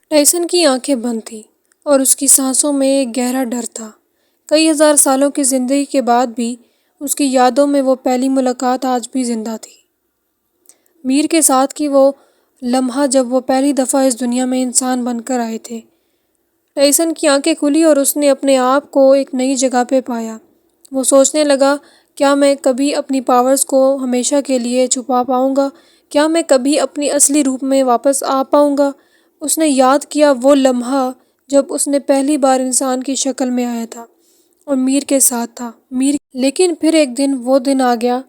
Tyson کی آنکھیں بند تھیں اور اس کی سانسوں میں ایک گہرا ڈر تھا۔ کئی ہزار سالوں کی زندگی کے بعد بھی اس کی یادوں میں وہ پہلی ملاقات آج بھی زندہ تھی۔ میر کے ساتھ کی وہ لمحہ جب وہ پہلی دفعہ اس دنیا میں انسان بن کر آئے تھے۔ ٹائسن کی آنکھیں کھلی اور اس نے اپنے آپ کو ایک نئی جگہ پہ پایا۔ وہ سوچنے لگا، کیا میں کبھی اپنی پاورز کو ہمیشہ کے لیے چھپا پاؤں گا؟ کیا میں کبھی اپنی اصلی روپ میں واپس آ پاؤں گا؟ اس نے یاد کیا وہ لمحہ جب اس نے پہلی بار انسان کی شکل میں آیا تھا اور میر کے ساتھ تھا۔ لیکن پھر ایک دن وہ دن آ گیا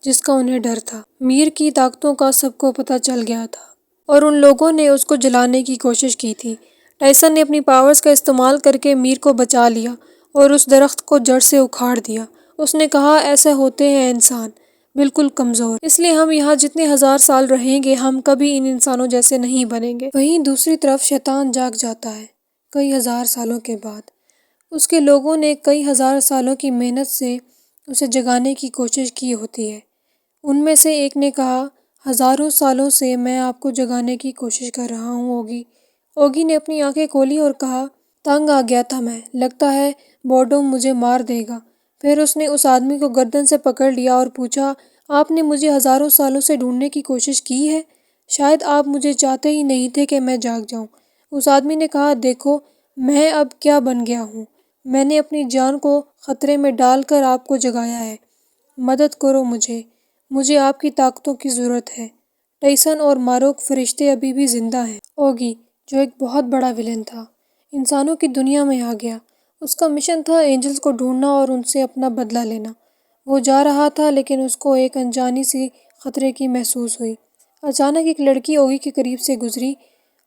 جس کا انہیں ڈر تھا۔ میر کی طاقتوں کا سب کو پتہ چل گیا تھا اور ان لوگوں نے اس کو جلانے کی کوشش کی تھی۔ ٹائسن نے اپنی پاورز کا استعمال کر کے میر کو بچا لیا اور اس درخت کو جڑ سے اکھاڑ دیا۔ اس نے کہا، ایسے ہوتے ہیں انسان، بالکل کمزور، اس لیے ہم یہاں جتنے ہزار سال رہیں گے ہم کبھی ان انسانوں جیسے نہیں بنیں گے۔ وہیں دوسری طرف شیطان جاگ جاتا ہے کئی ہزار سالوں کے بعد۔ اس کے لوگوں نے کئی ہزار سالوں کی محنت سے اسے جگانے کی کوشش کی ہوتی ہے۔ ان میں سے ایک نے کہا، ہزاروں سالوں سے میں آپ کو جگانے کی کوشش کر رہا ہوں اوگی۔ اوگی نے اپنی آنکھیں کھولی اور کہا، تنگ آ گیا تھا میں، لگتا ہے بورڈوم مجھے مار دے گا۔ پھر اس نے اس آدمی کو گردن سے پکڑ لیا اور پوچھا، آپ نے مجھے ہزاروں سالوں سے ڈھونڈنے کی کوشش کی ہے؟ شاید آپ مجھے چاہتے ہی نہیں تھے کہ میں جاگ جاؤں۔ اس آدمی نے کہا، دیکھو میں اب کیا بن گیا ہوں، میں نے اپنی جان کو خطرے میں ڈال کر آپ کو جگایا ہے، مدد کرو مجھے آپ کی طاقتوں کی ضرورت ہے۔ ٹائسن اور ماروک فرشتے ابھی بھی زندہ ہیں۔ اوگی، جو ایک بہت بڑا ویلن تھا، انسانوں کی دنیا میں آ گیا۔ اس کا مشن تھا اینجلز کو ڈھونڈنا اور ان سے اپنا بدلہ لینا۔ وہ جا رہا تھا لیکن اس کو ایک انجانی سی خطرے کی محسوس ہوئی۔ اچانک ایک لڑکی اوگی کے قریب سے گزری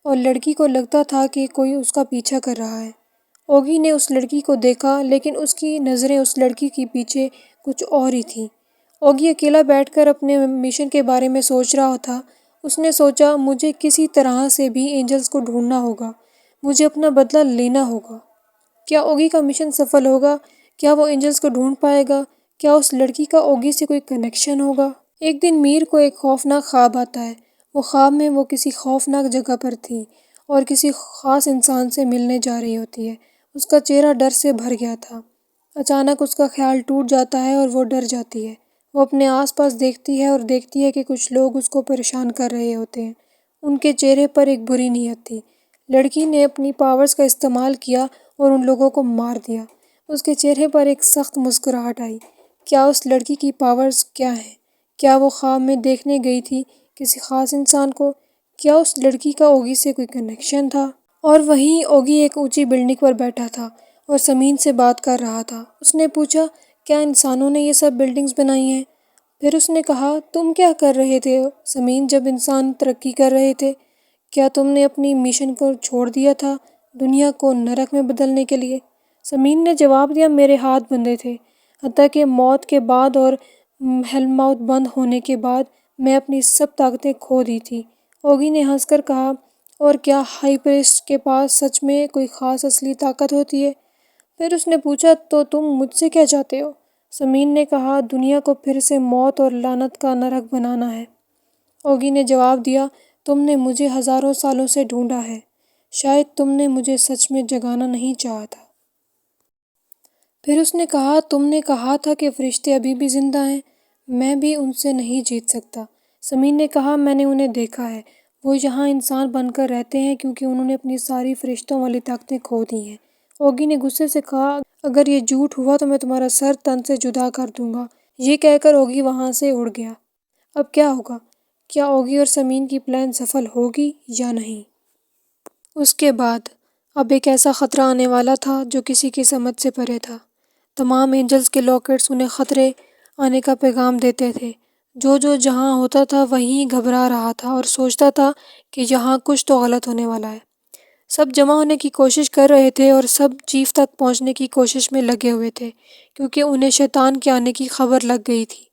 اور لڑکی کو لگتا تھا کہ کوئی اس کا پیچھا کر رہا ہے۔ اوگی نے اس لڑکی کو دیکھا لیکن اس کی نظریں اس لڑکی کے پیچھے کچھ اور ہی تھیں۔ اوگی اکیلا بیٹھ کر اپنے مشن کے بارے میں سوچ رہا تھا۔ اس نے سوچا، مجھے کسی طرح سے بھی اینجلز کو ڈھونڈنا ہوگا، مجھے اپنا بدلہ لینا ہوگا۔ کیا اوگی کا مشن سفل ہوگا؟ کیا وہ اینجلز کو ڈھونڈ پائے گا؟ کیا اس لڑکی کا اوگی سے کوئی کنیکشن ہوگا؟ ایک دن میر کو ایک خوفناک خواب آتا ہے۔ وہ خواب میں وہ کسی خوفناک جگہ پر تھی اور کسی خاص انسان سے ملنے جا رہی ہوتی ہے۔ اس کا چہرہ ڈر سے بھر گیا تھا۔ اچانک اس کا خیال ٹوٹ جاتا ہے اور وہ ڈر جاتی ہے۔ وہ اپنے آس پاس دیکھتی ہے اور دیکھتی ہے کہ کچھ لوگ اس کو پریشان کر رہے ہوتے ہیں۔ ان کے چہرے پر ایک بری نیت تھی۔ لڑکی نے اپنی پاورز کا استعمال کیا اور ان لوگوں کو مار دیا۔ اس کے چہرے پر ایک سخت مسکراہٹ آئی۔ کیا اس لڑکی کی پاورز کیا ہیں؟ کیا وہ خواب میں دیکھنے گئی تھی کسی خاص انسان کو؟ کیا اس لڑکی کا اوگی سے کوئی کنیکشن تھا؟ اور وہیں اوگی ایک اونچی بلڈنگ پر بیٹھا تھا اور سمین سے بات کر رہا تھا۔ اس نے پوچھا، کیا انسانوں نے یہ سب بلڈنگز بنائی ہیں؟ پھر اس نے کہا، تم کیا کر رہے تھے سمین جب انسان ترقی کر رہے تھے؟ کیا تم نے اپنی مشن کو چھوڑ دیا تھا دنیا کو نرک میں بدلنے کے لیے؟ سمین نے جواب دیا، میرے ہاتھ بندھے تھے، حتیٰ کہ موت کے بعد اور ہیلماؤتھ بند ہونے کے بعد میں اپنی سب طاقتیں کھو دی تھی۔ اوگی نے ہنس کر کہا، اور کیا ہائی پریسٹ کے پاس سچ میں کوئی خاص اصلی طاقت ہوتی ہے؟ پھر اس نے پوچھا، تو تم مجھ سے کیا چاہتے ہو؟ سمین نے کہا، دنیا کو پھر سے موت اور لعنت کا نرک بنانا ہے۔ اوگی نے جواب دیا، تم نے مجھے ہزاروں سالوں سے ڈھونڈا ہے، شاید تم نے مجھے سچ میں جگانا نہیں چاہا تھا۔ پھر اس نے کہا، تم نے کہا تھا کہ فرشتے ابھی بھی زندہ ہیں، میں بھی ان سے نہیں جیت سکتا۔ سمین نے کہا، میں نے انہیں دیکھا ہے، وہ یہاں انسان بن کر رہتے ہیں کیونکہ انہوں نے اپنی ساری فرشتوں والی طاقتیں کھو دی ہیں۔ اوگی نے غصے سے کہا، اگر یہ جھوٹ ہوا تو میں تمہارا سر تن سے جدا کر دوں گا۔ یہ کہہ کر اوگی وہاں سے اڑ گیا۔ اب کیا ہوگا؟ کیا اوگی اور سمین کی پلان سفل ہوگی یا نہیں؟ اس کے بعد اب ایک ایسا خطرہ آنے والا تھا جو کسی کی سمجھ سے پرے تھا۔ تمام اینجلز کے لاکٹس انہیں خطرے آنے کا پیغام دیتے تھے۔ جو جہاں ہوتا تھا وہیں گھبرا رہا تھا اور سوچتا تھا کہ یہاں کچھ تو غلط ہونے والا ہے۔ سب جمع ہونے کی کوشش کر رہے تھے اور سب چیف تک پہنچنے کی کوشش میں لگے ہوئے تھے کیونکہ انہیں شیطان کے آنے کی خبر لگ گئی تھی۔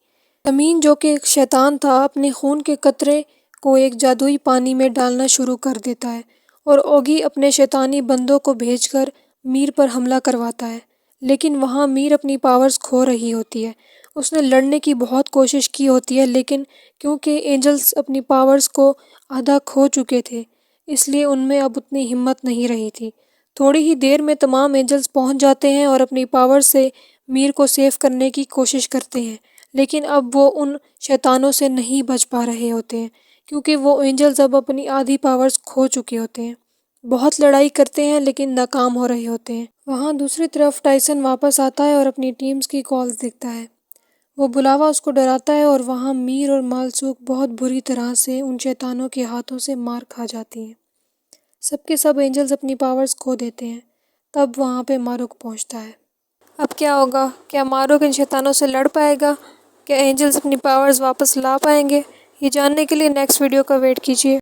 سمین جو کہ ایک شیطان تھا اپنے خون کے قطرے کو ایک جادوئی پانی میں ڈالنا شروع کر دیتا ہے اور اوگی اپنے شیطانی بندوں کو بھیج کر میر پر حملہ کرواتا ہے، لیکن وہاں میر اپنی پاورز کھو رہی ہوتی ہے۔ اس نے لڑنے کی بہت کوشش کی ہوتی ہے لیکن کیونکہ اینجلز اپنی پاورز کو آدھا کھو چکے تھے اس لیے ان میں اب اتنی ہمت نہیں رہی تھی۔ تھوڑی ہی دیر میں تمام اینجلز پہنچ جاتے ہیں اور اپنی پاور سے میر کو سیو کرنے کی کوشش کرتے ہیں، لیکن اب وہ ان شیطانوں سے نہیں بچ پا رہے ہوتے ہیں کیونکہ وہ اینجلز اب اپنی آدھی پاورز کھو چکے ہوتے ہیں۔ بہت لڑائی کرتے ہیں لیکن ناکام ہو رہے ہوتے ہیں۔ وہاں دوسری طرف ٹائسن واپس آتا ہے اور اپنی ٹیمز کی کالز دیکھتا ہے۔ وہ بلاوا اس کو ڈراتا ہے اور وہاں میر اور مالسوک بہت بری طرح سے ان شیطانوں کے ہاتھوں سے مار کھا جاتی ہیں۔ سب کے سب اینجلز اپنی پاورز کھو دیتے ہیں۔ تب وہاں پہ ماروک پہنچتا ہے۔ اب کیا ہوگا؟ کیا ماروک ان شیطانوں سے لڑ پائے گا؟ کیا اینجلز اپنی پاورز واپس لا پائیں گے؟ یہ جاننے کے لیے نیکسٹ ویڈیو کا ویٹ کیجیے۔